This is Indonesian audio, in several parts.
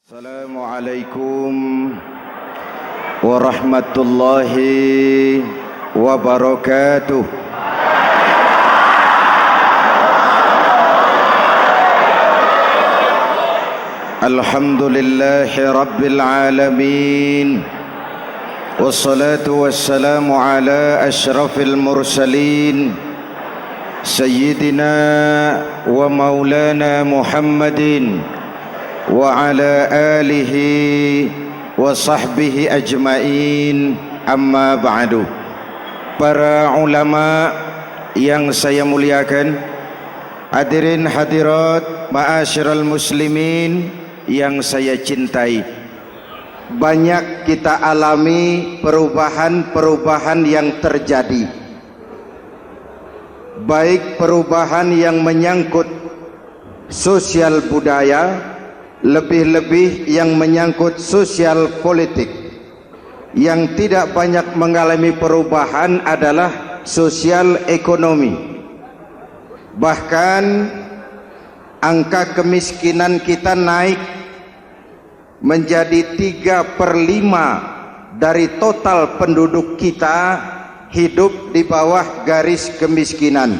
Assalamualaikum warahmatullahi wabarakatuh. Alhamdulillahi rabbil alamin. Wassalatu wassalamu ala asyrafil mursalin Sayyidina wa maulana Muhammadin wa ala alihi wa sahbihi ajmain, amma ba'du. Para ulama yang saya muliakan, hadirin hadirat ma'asyiral muslimin yang saya cintai, banyak kita alami perubahan-perubahan yang terjadi, baik perubahan yang menyangkut sosial budaya, lebih-lebih yang menyangkut sosial politik. Yang tidak banyak mengalami perubahan adalah sosial ekonomi. Bahkan angka kemiskinan kita naik menjadi 3/5 dari total penduduk kita hidup di bawah garis kemiskinan,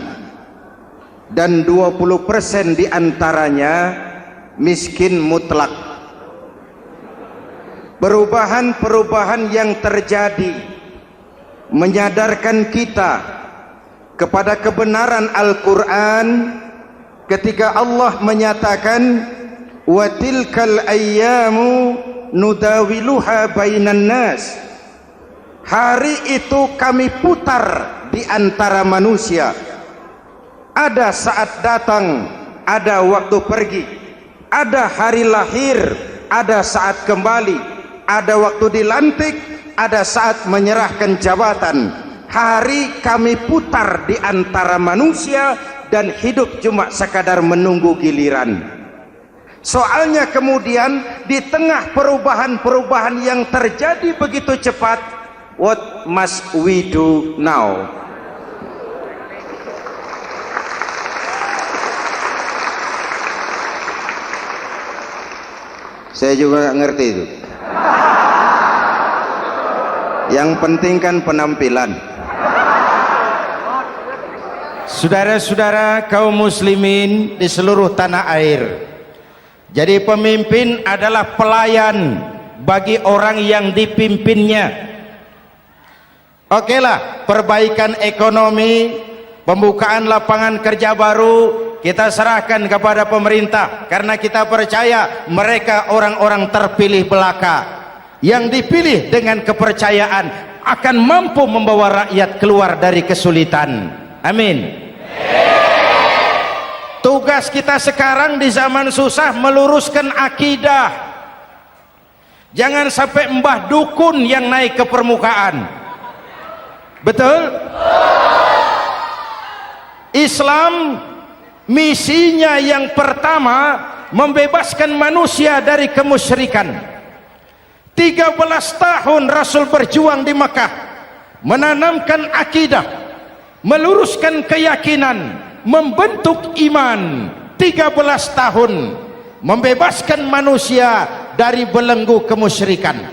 dan 20% diantaranya miskin mutlak. Perubahan-perubahan yang terjadi menyadarkan kita kepada kebenaran Al-Quran ketika Allah menyatakan wa tilkal ayyamu nudawiluha bainan nas. Hari itu kami putar di antara manusia. Ada saat datang, ada waktu pergi. Ada hari lahir, ada saat kembali, ada waktu dilantik, ada saat menyerahkan jabatan. Hari kami putar di antara manusia dan hidup cuma sekadar menunggu giliran. Soalnya kemudian di tengah perubahan-perubahan yang terjadi begitu cepat, what must we do now? Saya juga nggak ngerti itu. Yang penting kan penampilan. Saudara-saudara kaum muslimin di seluruh tanah air, jadi pemimpin adalah pelayan bagi orang yang dipimpinnya. Oke lah, perbaikan ekonomi, pembukaan lapangan kerja baru kita serahkan kepada pemerintah, karena kita percaya mereka orang-orang terpilih belaka yang dipilih dengan kepercayaan akan mampu membawa rakyat keluar dari kesulitan. Amin. Tugas kita sekarang di zaman susah meluruskan akidah. Jangan sampai mbah dukun yang naik ke permukaan. Betul? Islam misinya yang pertama membebaskan manusia dari kemusyrikan. 13 tahun Rasul berjuang di Makkah, menanamkan akidah, meluruskan keyakinan, membentuk iman. 13 tahun membebaskan manusia dari belenggu kemusyrikan.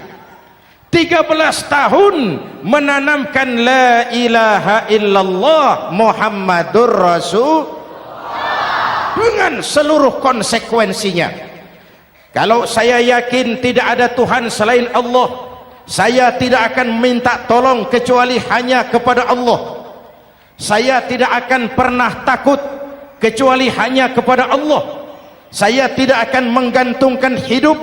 13 tahun menanamkan la ilaha illallah Muhammadur Rasul dengan seluruh konsekuensinya. Kalau saya yakin tidak ada Tuhan selain Allah, saya tidak akan minta tolong kecuali hanya kepada Allah. Saya tidak akan pernah takut kecuali hanya kepada Allah. Saya tidak akan menggantungkan hidup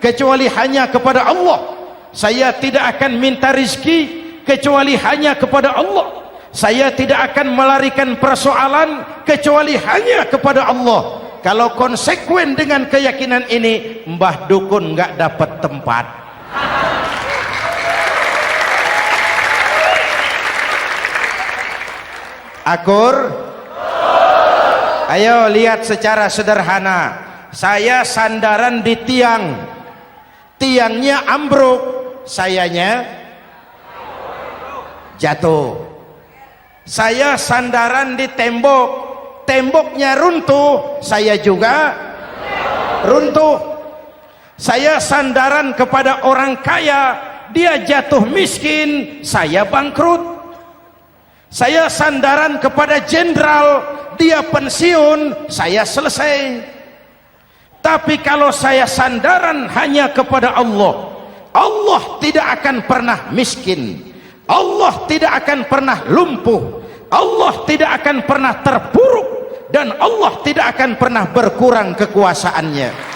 kecuali hanya kepada Allah. Saya tidak akan minta rizki kecuali hanya kepada Allah. Saya tidak akan melarikan persoalan kecuali hanya kepada Allah. Kalau konsekuen dengan keyakinan ini, mbah dukun nggak dapat tempat. Akur? Ayo lihat secara sederhana. Saya sandaran di tiang, tiangnya ambruk, sayanya jatuh. Saya sandaran di tembok, temboknya runtuh, saya juga runtuh. Saya sandaran kepada orang kaya, dia jatuh miskin, saya bangkrut. Saya sandaran kepada jenderal, dia pensiun, saya selesai. Tapi kalau saya sandaran hanya kepada Allah, Allah tidak akan pernah miskin, Allah tidak akan pernah lumpuh, Allah tidak akan pernah terpuruk, dan Allah tidak akan pernah berkurang kekuasaannya.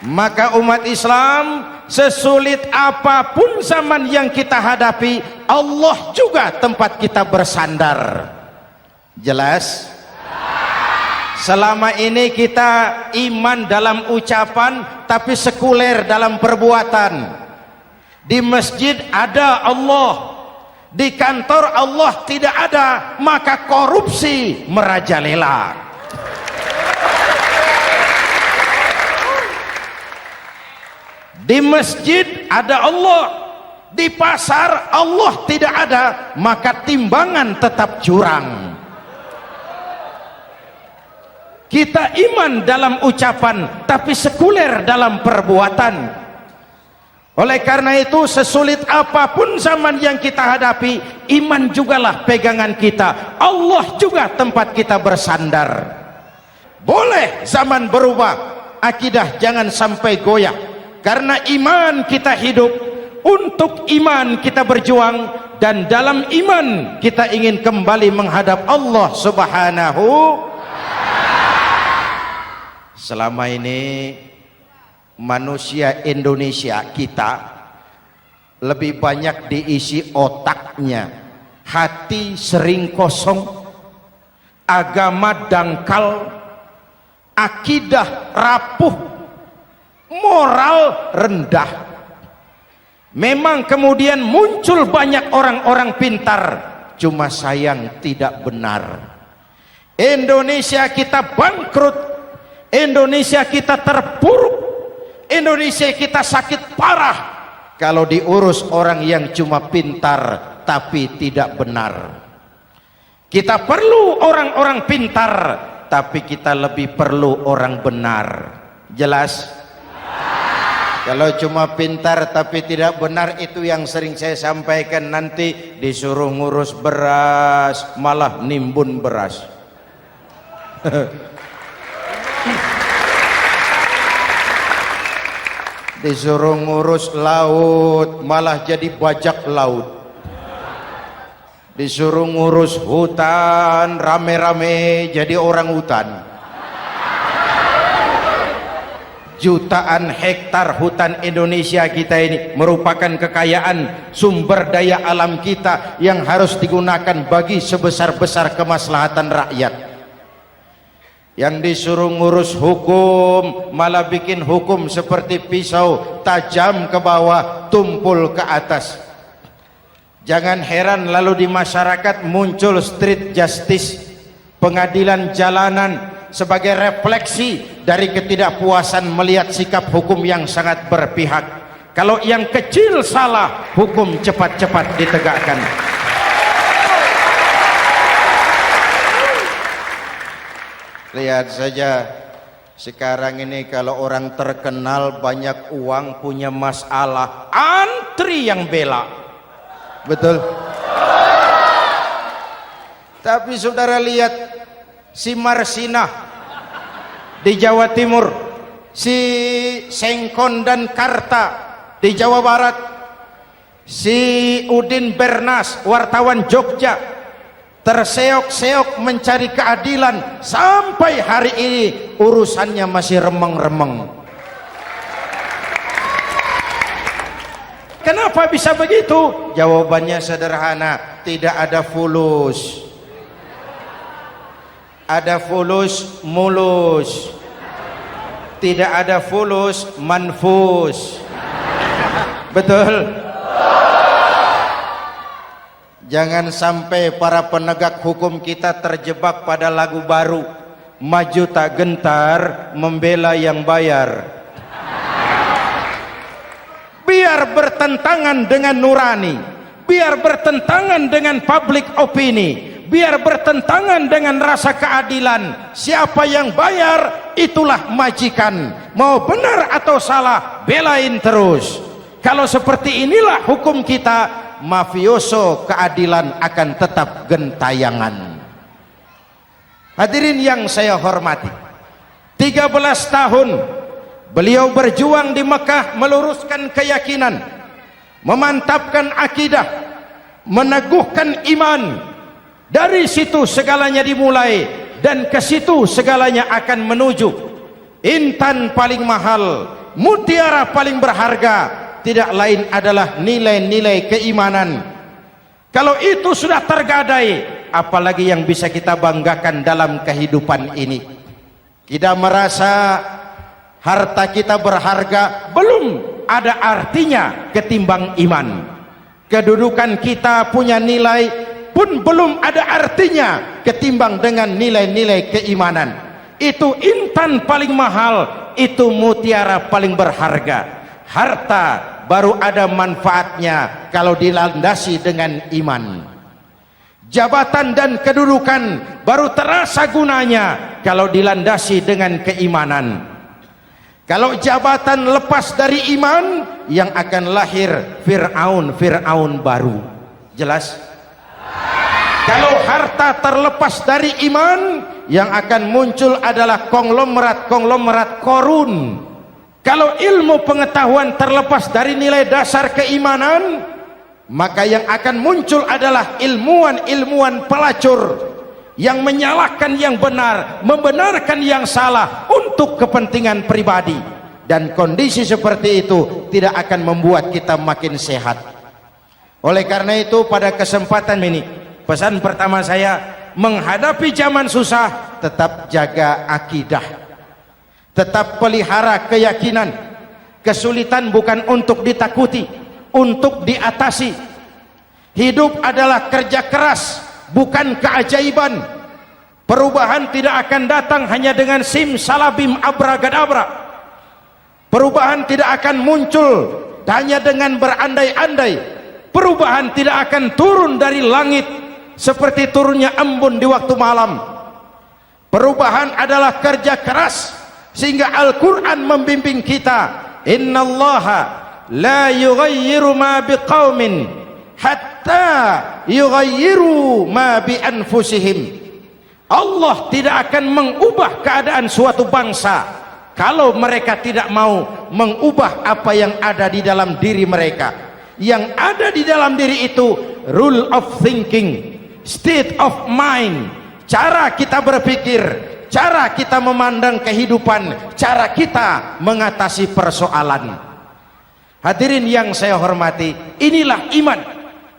Maka umat Islam, sesulit apapun zaman yang kita hadapi, Allah juga tempat kita bersandar. Jelas? Selama ini kita iman dalam ucapan, tapi sekuler dalam perbuatan. Di masjid ada Allah, di kantor Allah tidak ada, maka korupsi merajalela. Di masjid ada Allah, di pasar Allah tidak ada, maka timbangan tetap curang. Kita iman dalam ucapan, tapi sekuler dalam perbuatan. Oleh karena itu, sesulit apapun zaman yang kita hadapi, iman jugalah pegangan kita, Allah juga tempat kita bersandar. Boleh zaman berubah, akidah jangan sampai goyah. Karena iman kita hidup, untuk iman kita berjuang, dan dalam iman kita ingin kembali menghadap Allah Subhanahu. Selama ini manusia Indonesia kita lebih banyak diisi otaknya, hati sering kosong, agama dangkal, akidah rapuh, moral rendah. Memang kemudian muncul banyak orang-orang pintar, cuma sayang tidak benar. Indonesia kita bangkrut, Indonesia kita terpuruk, Indonesia kita sakit parah kalau diurus orang yang cuma pintar tapi tidak benar. Kita perlu orang-orang pintar, tapi kita lebih perlu orang benar. Jelas? Kalau cuma pintar tapi tidak benar, itu yang sering saya sampaikan, nanti disuruh ngurus beras malah nimbun beras. Disuruh ngurus laut malah jadi bajak laut. Disuruh ngurus hutan rame-rame jadi orang hutan. Jutaan hektar hutan Indonesia kita ini merupakan kekayaan sumber daya alam kita yang harus digunakan bagi sebesar-besar kemaslahatan rakyat. Yang disuruh ngurus hukum malah bikin hukum seperti pisau, tajam ke bawah, tumpul ke atas. Jangan heran lalu di masyarakat muncul street justice, pengadilan jalanan, sebagai refleksi dari ketidakpuasan melihat sikap hukum yang sangat berpihak. Kalau yang kecil salah, hukum cepat-cepat ditegakkan. Lihat saja sekarang ini, kalau orang terkenal banyak uang, punya masalah, antri yang bela. Betul? Tapi saudara lihat si Marsinah di Jawa Timur, si Sengkon dan Karta di Jawa Barat, si Udin Bernas wartawan Jogja, terseok-seok mencari keadilan, sampai hari ini urusannya masih remeng-remeng. Kenapa bisa begitu? Jawabannya sederhana, tidak ada fulus. Ada fulus mulus, tidak ada fulus manfus. Betul? Jangan sampai para penegak hukum kita terjebak pada lagu baru, maju tak gentar membela yang bayar. Biar bertentangan dengan nurani, biar bertentangan dengan public opini, biar bertentangan dengan rasa keadilan. Siapa yang bayar itulah majikan, mau benar atau salah belain terus. Kalau seperti inilah hukum kita, mafioso keadilan akan tetap gentayangan. Hadirin yang saya hormati, 13 tahun beliau berjuang di Mekah meluruskan keyakinan, memantapkan akidah, meneguhkan iman. Dari situ segalanya dimulai dan ke situ segalanya akan menuju. Intan paling mahal, mutiara paling berharga, tidak lain adalah nilai-nilai keimanan. Kalau itu sudah tergadai, apalagi yang bisa kita banggakan dalam kehidupan ini? Kita merasa harta kita berharga, belum ada artinya ketimbang iman. Kedudukan kita punya nilai pun belum ada artinya ketimbang dengan nilai-nilai keimanan. Itu intan paling mahal, itu mutiara paling berharga. Harta baru ada manfaatnya kalau dilandasi dengan iman. Jabatan dan kedudukan baru terasa gunanya kalau dilandasi dengan keimanan. Kalau jabatan lepas dari iman, yang akan lahir Fir'aun baru. Jelas? Kalau harta terlepas dari iman, yang akan muncul adalah konglomerat korun. Kalau ilmu pengetahuan terlepas dari nilai dasar keimanan, maka yang akan muncul adalah ilmuwan pelacur yang menyalahkan yang benar, membenarkan yang salah untuk kepentingan pribadi. Dan kondisi seperti itu tidak akan membuat kita makin sehat. Oleh karena itu, pada kesempatan ini, pesan pertama saya, menghadapi zaman susah, tetap jaga akidah, tetap pelihara keyakinan. Kesulitan bukan untuk ditakuti, untuk diatasi. Hidup adalah kerja keras, bukan keajaiban. Perubahan tidak akan datang hanya dengan simsalabim abragadabra. Perubahan tidak akan muncul hanya dengan berandai-andai. Perubahan tidak akan turun dari langit seperti turunnya embun di waktu malam. Perubahan adalah kerja keras, sehingga Al-Quran membimbing kita, innallaha la yughayyiru ma biqaumin hatta yughayyiru ma bi anfusihim. Allah tidak akan mengubah keadaan suatu bangsa kalau mereka tidak mau mengubah apa yang ada di dalam diri mereka. Yang ada di dalam diri itu rule of thinking, state of mind, cara kita berpikir, cara kita memandang kehidupan, cara kita mengatasi persoalan. Hadirin yang saya hormati, inilah iman.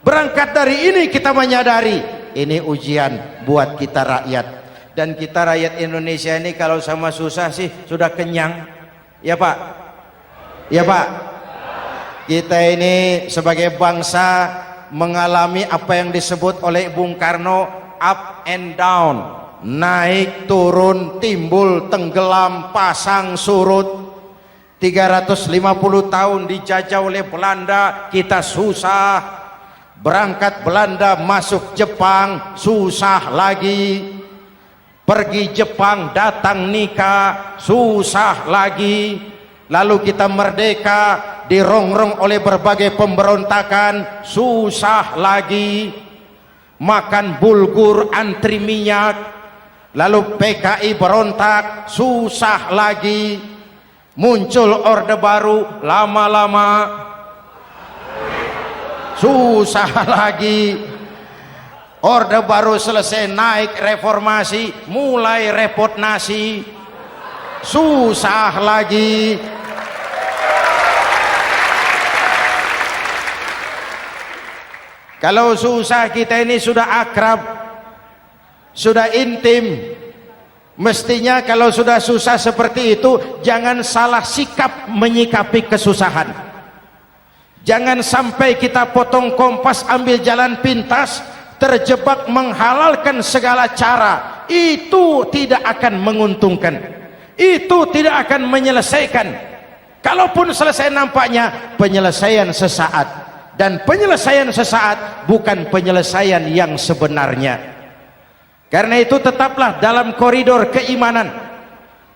Berangkat dari ini kita menyadari ini ujian buat kita rakyat. Dan kita rakyat Indonesia ini kalau sama susah sih sudah kenyang. Ya Pak? Ya Pak? Kita ini sebagai bangsa mengalami apa yang disebut oleh Bung Karno up and down, naik turun, timbul tenggelam, pasang surut. 350 tahun dijajah oleh Belanda, kita susah. Berangkat Belanda masuk Jepang, susah lagi. Pergi Jepang, datang nikah, susah lagi. Lalu kita merdeka, dirongrong oleh berbagai pemberontakan, susah lagi. Makan bulgur, antri minyak. Lalu PKI berontak, susah lagi. Muncul orde baru, lama-lama susah lagi. Orde baru selesai, naik reformasi, mulai repot nasi, susah lagi. Kalau susah kita ini sudah akrab, sudah intim. Mestinya kalau sudah susah seperti itu, jangan salah sikap menyikapi kesusahan. Jangan sampai kita potong kompas, ambil jalan pintas, terjebak menghalalkan segala cara. Itu tidak akan menguntungkan, itu tidak akan menyelesaikan. Kalaupun selesai, nampaknya penyelesaian sesaat, dan penyelesaian sesaat bukan penyelesaian yang sebenarnya. Karena itu tetaplah dalam koridor keimanan.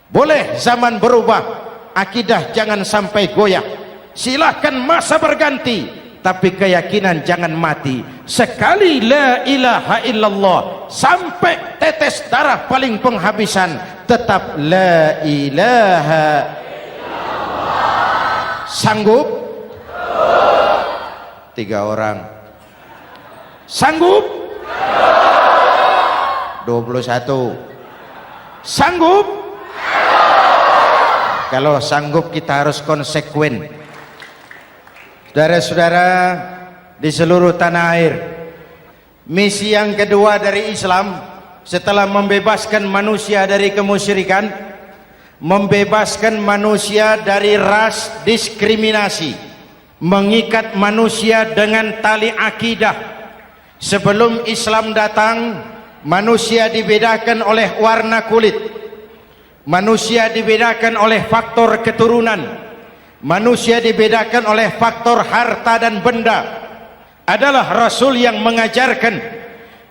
Boleh zaman berubah, akidah jangan sampai goyah. Silahkan masa berganti, tapi keyakinan jangan mati. Sekali la ilaha illallah sampai tetes darah paling penghabisan, tetap la ilaha illallah. Sanggup? 3 orang. Sanggup? 21. Sanggup? Kalau sanggup kita harus konsekuen. Saudara-saudara di seluruh tanah air, misi yang kedua dari Islam setelah membebaskan manusia dari kemusyrikan, membebaskan manusia dari ras diskriminasi, mengikat manusia dengan tali akidah. Sebelum Islam datang, manusia dibedakan oleh warna kulit, manusia dibedakan oleh faktor keturunan, manusia dibedakan oleh faktor harta dan benda. Adalah Rasul yang mengajarkan,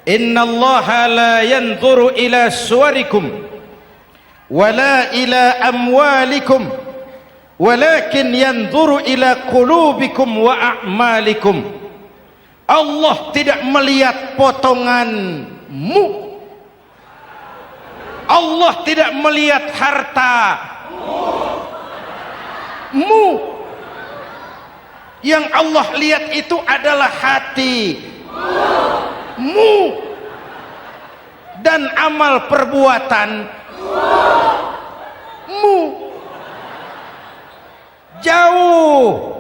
innallaha la yanzuru ila suwarikum wala ila amwalikum walakin yanzuru ila qulubikum wa a'malikum. Allah tidak melihat potonganmu, Allah tidak melihat hartamu. Yang Allah lihat itu adalah hatimu dan amal perbuatanmu. Jauh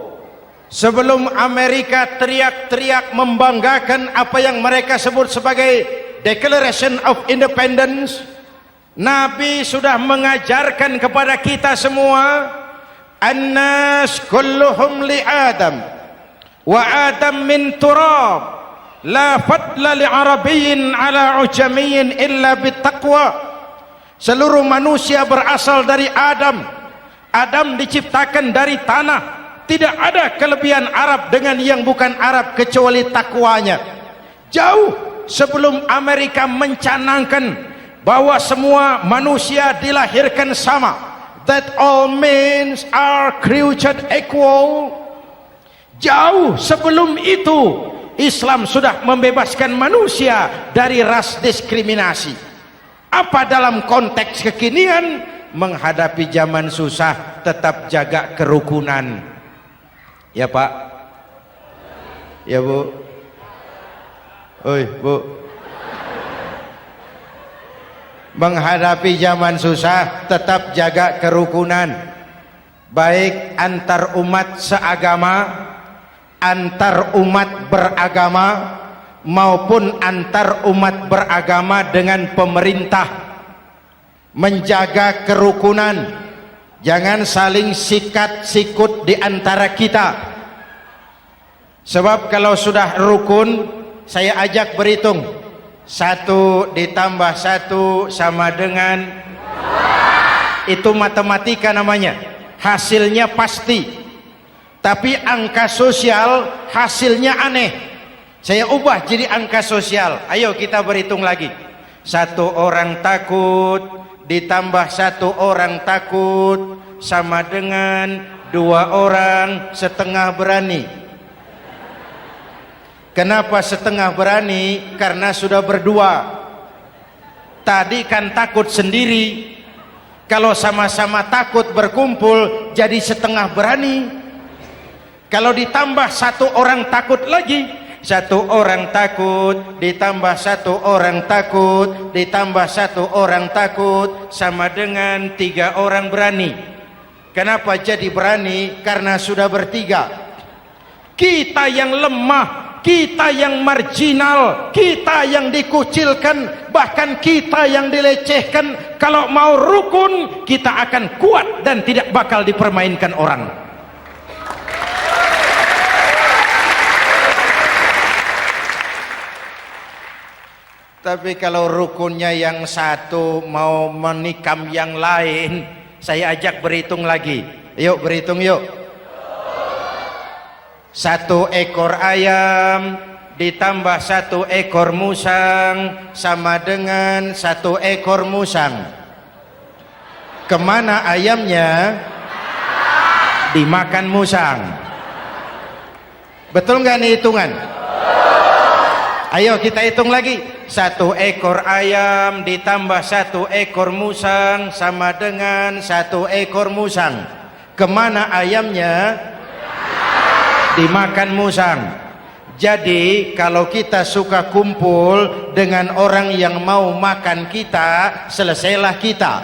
sebelum Amerika teriak-teriak membanggakan apa yang mereka sebut sebagai Declaration of Independence, Nabi sudah mengajarkan kepada kita semua, annas kulluhum li Adam wa Adam min turab la fadla li arabiyyin ala ujamiyyin illa bittaqwa. Seluruh manusia berasal dari Adam. Adam diciptakan dari tanah. Tidak ada kelebihan Arab dengan yang bukan Arab kecuali takwanya. Jauh sebelum Amerika mencanangkan bahwa semua manusia dilahirkan sama, that all men are created equal. Jauh sebelum itu Islam sudah membebaskan manusia dari ras diskriminasi. Apa dalam konteks kekinian? Menghadapi zaman susah tetap jaga kerukunan. Ya Pak, ya Bu, oi Bu. Menghadapi zaman susah tetap jaga kerukunan, baik antar umat seagama, antar umat beragama, maupun antar umat beragama dengan pemerintah. Menjaga kerukunan, jangan saling sikat sikut di antara kita. Sebab kalau sudah rukun, saya ajak berhitung, 1 ditambah 1 sama dengan, itu matematika namanya, hasilnya pasti. Tapi angka sosial hasilnya aneh. Saya ubah jadi angka sosial. Ayo kita berhitung lagi. 1 orang takut ditambah 1 orang takut sama dengan 2 orang setengah berani. Kenapa setengah berani? Karena sudah berdua. Tadi kan takut sendiri. Kalau sama-sama takut berkumpul jadi setengah berani. Kalau ditambah 1 orang takut lagi, 1 orang takut ditambah 1 orang takut ditambah 1 orang takut sama dengan 3 orang berani. Kenapa jadi berani? Karena sudah bertiga. Kita yang lemah, kita yang marginal, kita yang dikucilkan, bahkan kita yang dilecehkan, kalau mau rukun kita akan kuat dan tidak bakal dipermainkan orang. Tapi kalau rukunnya yang satu mau menikam yang lain, saya ajak berhitung lagi. Yuk berhitung yuk. 1 ekor ayam ditambah 1 ekor musang sama dengan 1 ekor musang. Kemana ayamnya? Dimakan musang. Betul nggak nih hitungan? Ayo kita hitung lagi. 1 ekor ayam ditambah 1 ekor musang sama dengan 1 ekor musang. Kemana ayamnya? Dimakan musang. Jadi kalau kita suka kumpul dengan orang yang mau makan kita, selesailah kita.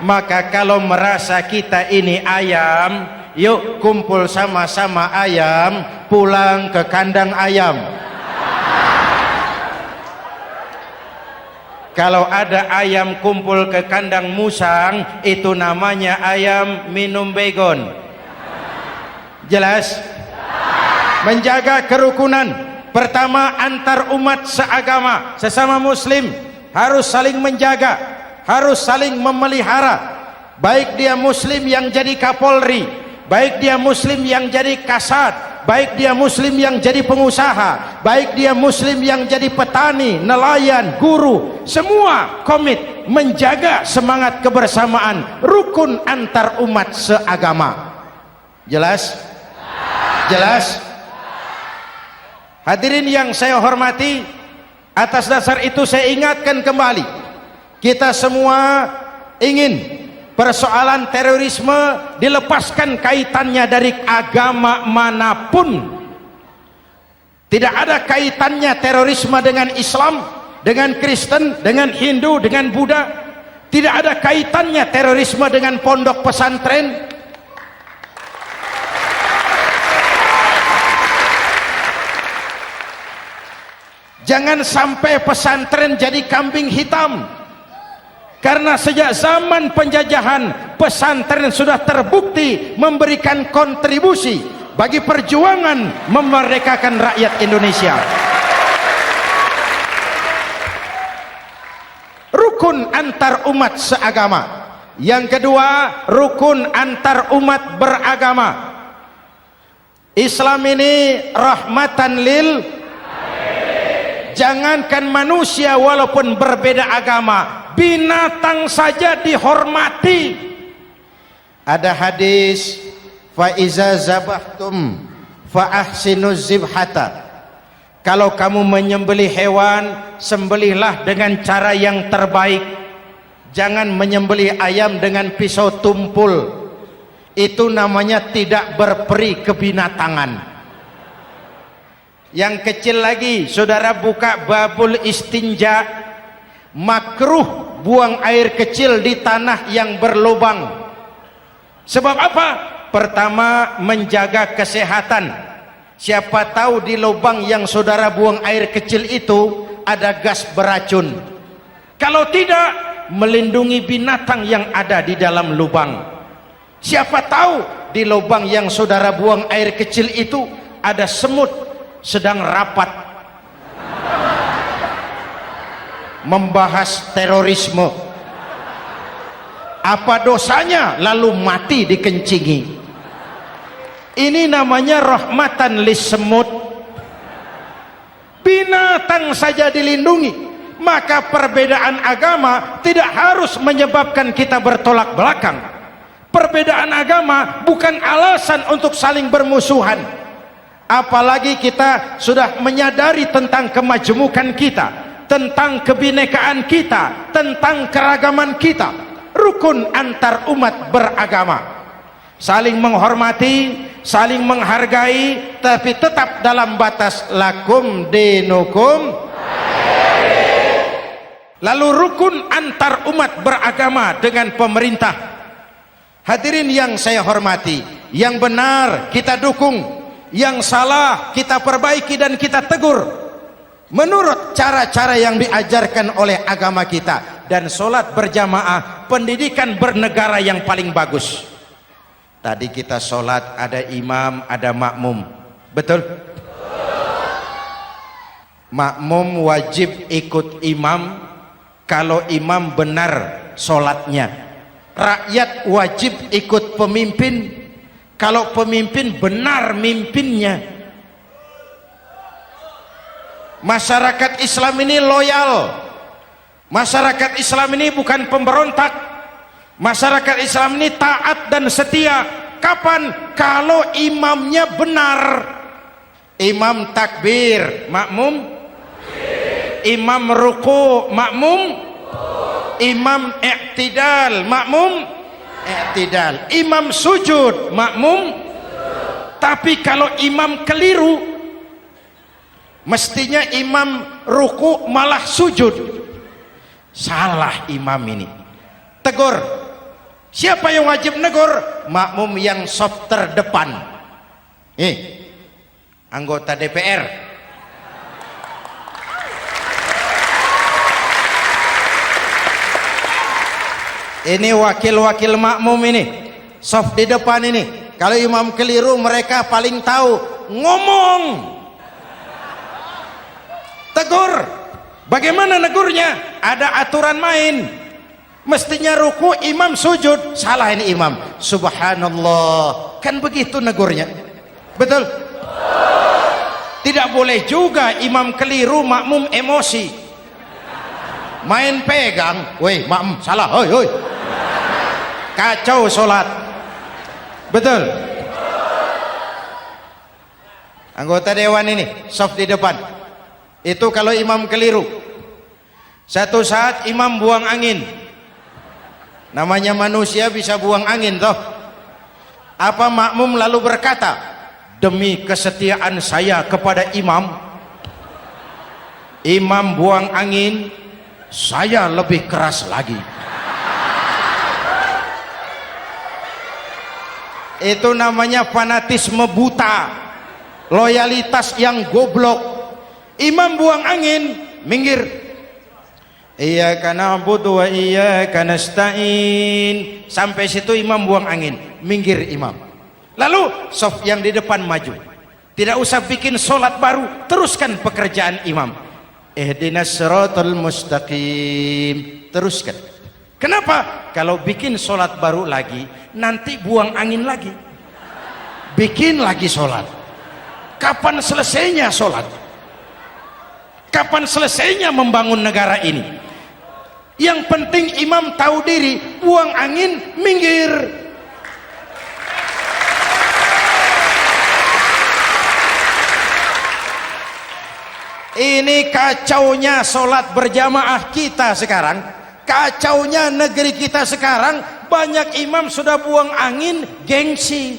Maka kalau merasa kita ini ayam, yuk kumpul sama-sama ayam, pulang ke kandang ayam. Kalau ada ayam kumpul ke kandang musang, itu namanya ayam minum baygon. Jelas? Menjaga kerukunan. Pertama, antar umat seagama, sesama muslim harus saling menjaga, harus saling memelihara. Baik dia muslim yang jadi kapolri, baik dia muslim yang jadi kasat, baik dia muslim yang jadi pengusaha, baik dia muslim yang jadi petani, nelayan, guru, semua komit menjaga semangat kebersamaan, rukun antar umat seagama. Jelas? Jelas? Hadirin yang saya hormati, atas dasar itu saya ingatkan kembali, kita semua ingin persoalan terorisme dilepaskan kaitannya dari agama manapun. Tidak ada kaitannya terorisme dengan Islam, dengan Kristen, dengan Hindu, dengan Buddha. Tidak ada kaitannya terorisme dengan pondok pesantren. Jangan sampai pesantren jadi kambing hitam. Karena sejak zaman penjajahan, pesantren sudah terbukti memberikan kontribusi bagi perjuangan memerdekakan rakyat Indonesia. Rukun antar umat seagama. Yang kedua, rukun antar umat beragama. Islam ini rahmatan lil, jangankan manusia walaupun berbeda agama, binatang saja dihormati. Ada hadis, fa iza zabahtum fa ahsinuz zibhata. Kalau kamu menyembelih hewan, sembelihlah dengan cara yang terbaik. Jangan menyembelih ayam dengan pisau tumpul. Itu namanya tidak berperi kebinatangan. Yang kecil lagi, saudara buka babul istinja, makruh buang air kecil di tanah yang berlubang. Sebab apa? Pertama, menjaga kesehatan. Siapa tahu di lubang yang saudara buang air kecil itu ada gas beracun. Kalau tidak, melindungi binatang yang ada di dalam lubang. Siapa tahu di lubang yang saudara buang air kecil itu ada semut sedang rapat membahas terorisme. Apa dosanya lalu mati dikencingi? Ini namanya rahmatan lis semut. Binatang saja dilindungi. Maka perbedaan agama tidak harus menyebabkan kita bertolak belakang. Perbedaan agama bukan alasan untuk saling bermusuhan. Apalagi kita sudah menyadari tentang kemajemukan kita, tentang kebinekaan kita, tentang keragaman kita. Rukun antar umat beragama, saling menghormati, saling menghargai, tapi tetap dalam batas lakum dinukum. Lalu rukun antar umat beragama dengan pemerintah. Hadirin yang saya hormati, yang benar kita dukung, yang salah kita perbaiki dan kita tegur menurut cara-cara yang diajarkan oleh agama kita. Dan sholat berjamaah, pendidikan bernegara yang paling bagus. Tadi kita sholat ada imam, ada makmum, betul? Makmum wajib ikut imam kalau imam benar sholatnya. Rakyat wajib ikut pemimpin kalau pemimpin benar mimpinnya. Masyarakat Islam ini loyal. Masyarakat Islam ini bukan pemberontak. Masyarakat Islam ini taat dan setia. Kapan? Kalau imamnya benar. Imam takbir, makmum. Imam ruku, makmum. Imam i'tidal, makmum. I'tidal. Imam sujud, makmum. Tapi kalau imam keliru, mestinya imam ruku malah sujud. Salah imam ini. Tegur. Siapa yang wajib negur? Makmum yang saf terdepan. Anggota DPR. Ini wakil-wakil makmum ini, saf di depan ini. Kalau imam keliru, mereka paling tahu. Ngomong. Tegur. Bagaimana negurnya? Ada aturan main. Mestinya ruku, imam sujud. Salah ini imam. Subhanallah. Kan begitu negurnya. Betul? Tidak boleh juga imam keliru, makmum emosi. Main pegang. Woi, makmum salah. Hoi, hoi. Kacau sholat. Betul? Anggota dewan ini, saf di depan. Itu kalau imam keliru. Satu saat imam buang angin. Namanya manusia bisa buang angin toh. Apa makmum lalu berkata, demi kesetiaan saya kepada imam, imam buang angin, saya lebih keras lagi. Itu namanya fanatisme buta, loyalitas yang goblok. Imam buang angin, minggir. Iyyaka na'budu wa iyyaka nasta'in. Sampai situ imam buang angin, minggir imam. Lalu saf yang di depan maju. Tidak usah bikin solat baru, teruskan pekerjaan imam. Ihdinas siratal mustaqim. Teruskan. Kenapa? Kalau bikin solat baru lagi, nanti buang angin lagi. Bikin lagi solat. Kapan selesainya solat? Kapan selesainya membangun negara ini? Yang penting imam tahu diri, buang angin, minggir. Ini kacaunya solat berjamaah kita sekarang, kacaunya negeri kita sekarang. Banyak imam sudah buang angin, gengsi.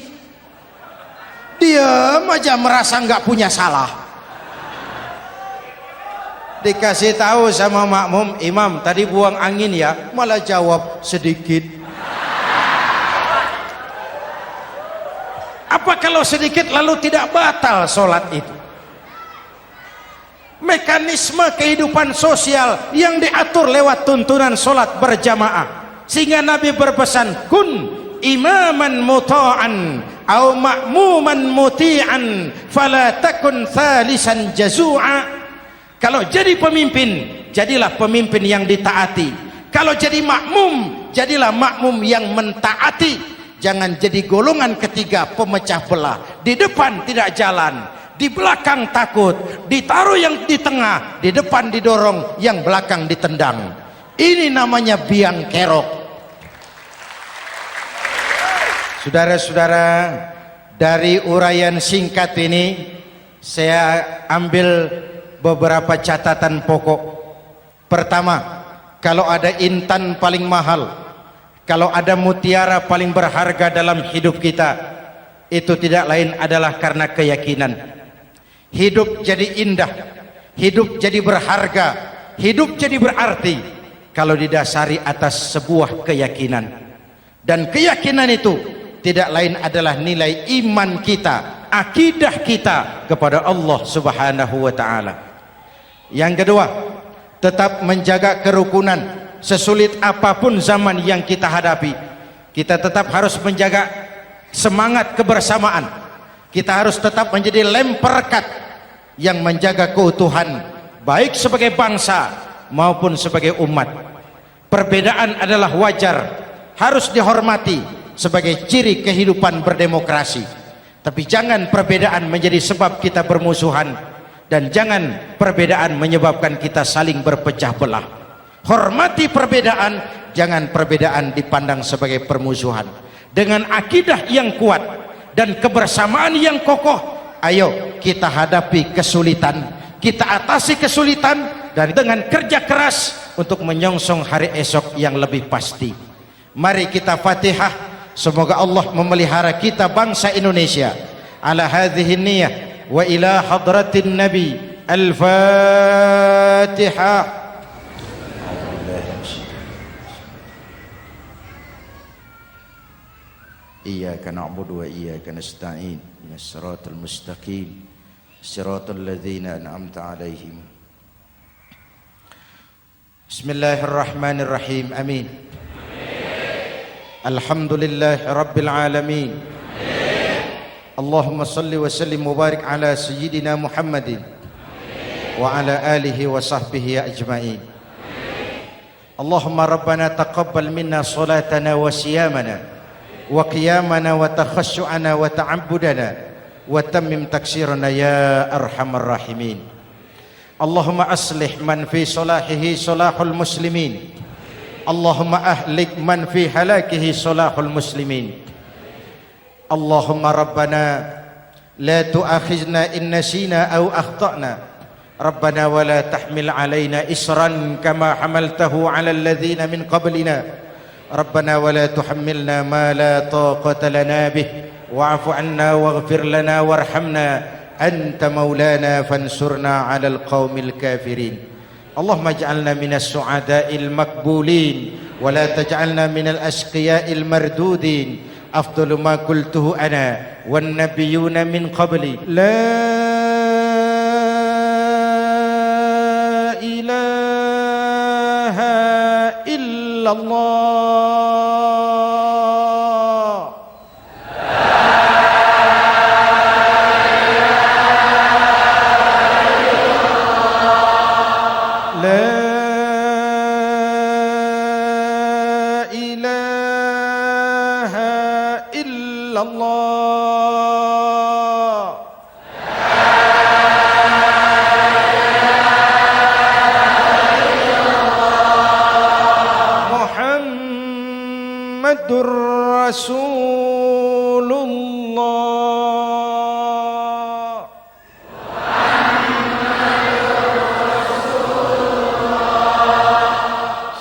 Diam aja merasa nggak punya salah. Dikasih tahu sama makmum, imam tadi buang angin ya, malah jawab sedikit. Apa kalau sedikit lalu tidak batal solat itu? Mekanisme kehidupan sosial yang diatur lewat tuntunan solat berjamaah, sehingga Nabi berpesan, kun imaman muta'an au ma'muman muti'an fala takun thalisan jazu'a. Kalau jadi pemimpin, jadilah pemimpin yang ditaati. Kalau jadi makmum, jadilah makmum yang mentaati. Jangan jadi golongan ketiga pemecah belah. Di depan tidak jalan, di belakang takut, ditaruh yang di tengah, di depan didorong, yang belakang ditendang. Ini namanya biang kerok. Saudara-saudara, dari uraian singkat ini saya ambil beberapa catatan pokok. Pertama, kalau ada intan paling mahal, kalau ada mutiara paling berharga dalam hidup kita, itu tidak lain adalah karena keyakinan. Hidup jadi indah, hidup jadi berharga, hidup jadi berarti kalau didasari atas sebuah keyakinan. Dan keyakinan itu tidak lain adalah nilai iman kita, akidah kita kepada Allah Subhanahu wa ta'ala. Yang kedua, tetap menjaga kerukunan. Sesulit apapun zaman yang kita hadapi, kita tetap harus menjaga semangat kebersamaan. Kita harus tetap menjadi lem perekat yang menjaga keutuhan, baik sebagai bangsa maupun sebagai umat. Perbedaan adalah wajar, harus dihormati, sebagai ciri kehidupan berdemokrasi. Tapi jangan perbedaan menjadi sebab kita bermusuhan, dan jangan perbedaan menyebabkan kita saling berpecah belah. Hormati perbedaan, jangan perbedaan dipandang sebagai permusuhan. Dengan akidah yang kuat dan kebersamaan yang kokoh, ayo kita hadapi kesulitan, kita atasi kesulitan, dan dengan kerja keras untuk menyongsong hari esok yang lebih pasti. Mari kita Fatihah. Semoga Allah memelihara kita bangsa Indonesia ala hadhihi niyyah wa ila hadratin nabi. Al-Fatihah. Iyyaka na'budu wa iyyaka nasta'in. Ihdinas siratal mustaqim. Siratal ladzina an'amta 'alaihim. Bismillahirrahmanirrahim. Amin. Alhamdulillah Rabbil Alamin. Allahumma salli wa sallim mubarak ala Sayyidina Muhammadin wa ala alihi wa sahbihi ajma'in. Allahumma Rabbana taqabbal minna salatana wa siyamana wa qiyamana wa takhashu'ana wa ta'abbudana wa tammim taksirana ya arhamar rahimin. Allahumma aslih man fi salahihi salahul muslimin. Allahumma ahlik man fi halakihi salahul muslimin. Allahumma Rabbana la tu'akhizna in nasina aw akhtana. Rabbana wa la tahmil alaina isran kama hamaltahu ala alladhina min qablina. Rabbana wa la tuhammilna ma la taqata lana bih wa'fu 'anna waghfir lana warhamna anta maulana fansurna 'alal qaumil kafirin. Allahumma ij'alna minas su'ada'il makbulin wa la taj'alna minal ashqiya'il mardudin. Afdalu ma qultuhu ana wan nabiyyuna min qabli. La ilaha illallah. Muhammadur Rasulullah.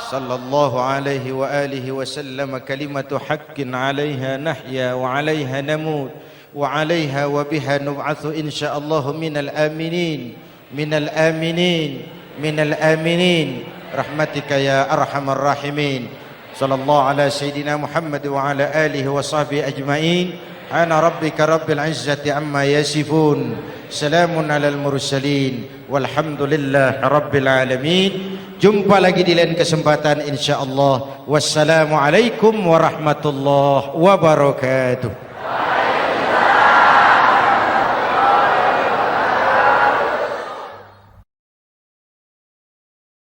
Sallallahu alaihi wa alihi wa sallam. Kalimatu haqqin 'alaiha nahya wa 'alaiha namut wa 'alaiha wa biha nub'atsu insyaallah minal aminin minal aminin minal aminin rahmatika ya arhamar rahimin. Sallallahu ala sayyidina Muhammad wa ala alihi wa sahbihi ajma'in. Ana rabbika rabbil izzati amma yasifun. Salamun alal mursalin walhamdulillahi rabbil alamin. Jumpa lagi di lain kesempatan insyaallah. Wassalamualaikum warahmatullahi wabarakatuh.